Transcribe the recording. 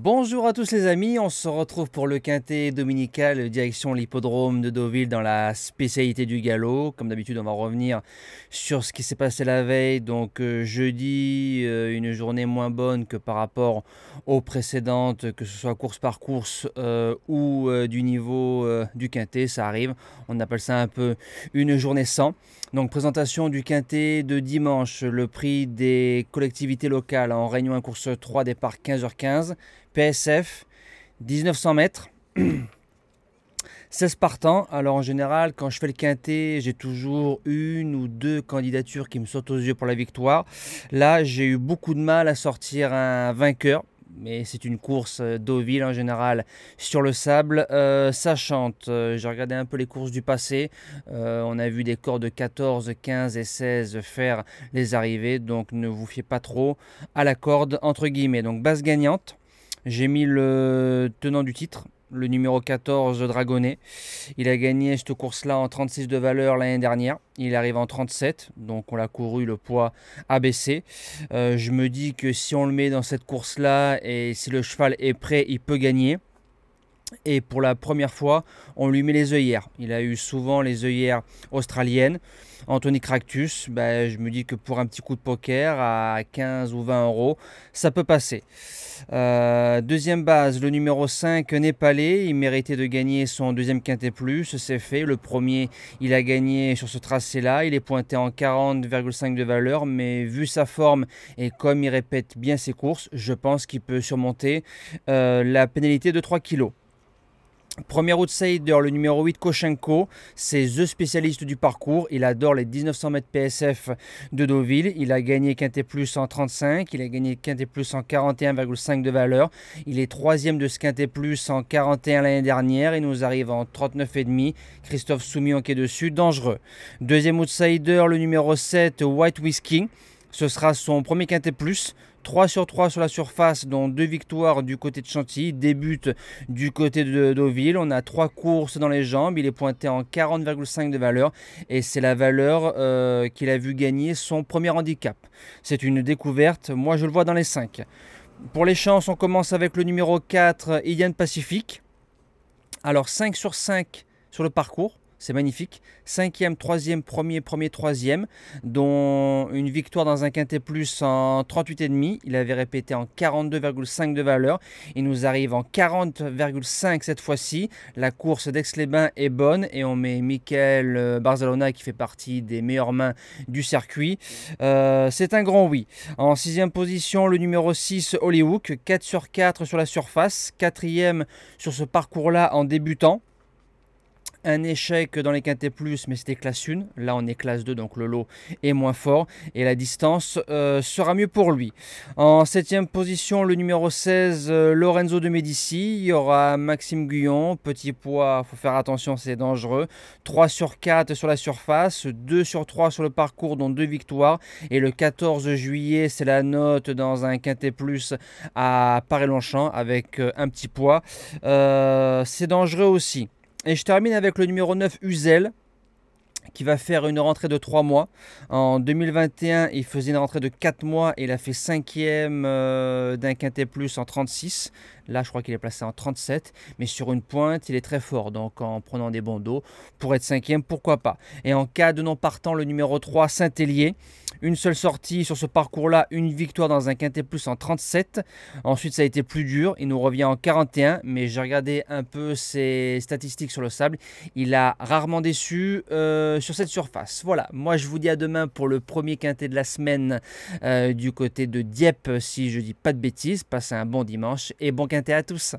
Bonjour à tous les amis, on se retrouve pour le quintet dominical direction l'hippodrome de Deauville dans la spécialité du galop. Comme d'habitude, on va revenir sur ce qui s'est passé la veille. Donc jeudi, une journée moins bonne que par rapport aux précédentes, que ce soit course par course ou du niveau du quintet, ça arrive. On appelle ça un peu une journée sans. Donc présentation du quintet de dimanche, le prix des collectivités locales en Réunion 1 course 3, départ 15h15. PSF, 1900 mètres, 16 partants. Alors en général, quand je fais le quintet, j'ai toujours une ou deux candidatures qui me sautent aux yeux pour la victoire. Là, j'ai eu beaucoup de mal à sortir un vainqueur. Mais c'est une course Deauville en général sur le sable. Ça chante. J'ai regardé un peu les courses du passé. On a vu des corps de 14, 15 et 16 faire les arrivées. Donc ne vous fiez pas trop à la corde entre guillemets. Donc base gagnante. J'ai mis le tenant du titre, le numéro 14 Dragonnet. Il a gagné cette course-là en 36 de valeur l'année dernière. Il arrive en 37, donc on l'a couru, le poids a baissé. Je me dis que si on le met dans cette course-là et si le cheval est prêt, il peut gagner. Et pour la première fois, on lui met les œillères. Il a eu souvent les œillères australiennes. Anthony Cractus, je me dis que pour un petit coup de poker à 15 ou 20 euros, ça peut passer. Deuxième base, le numéro 5 Népalais. Il méritait de gagner son deuxième quintet plus. C'est fait. Le premier, il a gagné sur ce tracé-là. Il est pointé en 40,5 de valeur. Mais vu sa forme et comme il répète bien ses courses, je pense qu'il peut surmonter la pénalité de 3 kg. Premier outsider, le numéro 8 Koshenko, c'est the spécialiste du parcours. Il adore les 1900 mètres PSF de Deauville. Il a gagné Quintet Plus en 35, il a gagné Quintet Plus en 41,5 de valeur. Il est troisième de ce Quintet Plus en 41 l'année dernière. Il nous arrive en 39,5. Christophe Soumillon qui est dessus, dangereux. Deuxième outsider, le numéro 7 White Whisky. Ce sera son premier Quintet Plus. 3 sur 3 sur la surface, dont 2 victoires du côté de Chantilly, débute du côté de Deauville. On a 3 courses dans les jambes, il est pointé en 40,5 de valeur et c'est la valeur qu'il a vu gagner son premier handicap. C'est une découverte, moi je le vois dans les 5. Pour les chances, on commence avec le numéro 4, Indian Pacific. Alors 5 sur 5 sur le parcours. C'est magnifique. 5e, 3e, 1er, 3e, dont une victoire dans un quintet plus en 38,5. Il avait répété en 42,5 de valeur. Il nous arrive en 40,5 cette fois-ci. La course d'Aix-les-Bains est bonne et on met Michael Barzalona qui fait partie des meilleures mains du circuit. C'est un grand oui. En 6e position, le numéro 6, Hollywood. 4 sur 4 sur la surface. 4e sur ce parcours-là en débutant. Un échec dans les quintets plus, mais c'était classe 1. Là, on est classe 2, donc le lot est moins fort. Et la distance sera mieux pour lui. En 7e position, le numéro 16, Lorenzo de Medici. Il y aura Maxime Guyon. Petit poids, il faut faire attention, c'est dangereux. 3 sur 4 sur la surface. 2 sur 3 sur le parcours, dont 2 victoires. Et le 14 juillet, c'est la note dans un quintet plus à Paris-Longchamp avec un petit poids. C'est dangereux aussi. Et je termine avec le numéro 9, Uzel, qui va faire une rentrée de 3 mois. En 2021, il faisait une rentrée de 4 mois et il a fait 5e d'un quintet plus en 36. Là, je crois qu'il est placé en 37. Mais sur une pointe, il est très fort. Donc, en prenant des bons dos, pour être 5e, pourquoi pas. Et en cas de non partant, le numéro 3, Saint-Hélier. Une seule sortie sur ce parcours-là, une victoire dans un quintet plus en 37. Ensuite, ça a été plus dur. Il nous revient en 41. Mais j'ai regardé un peu ses statistiques sur le sable. Il a rarement déçu sur cette surface. Voilà, moi je vous dis à demain pour le premier quintet de la semaine du côté de Dieppe, si je dis pas de bêtises. Passez un bon dimanche et bon quintet à tous.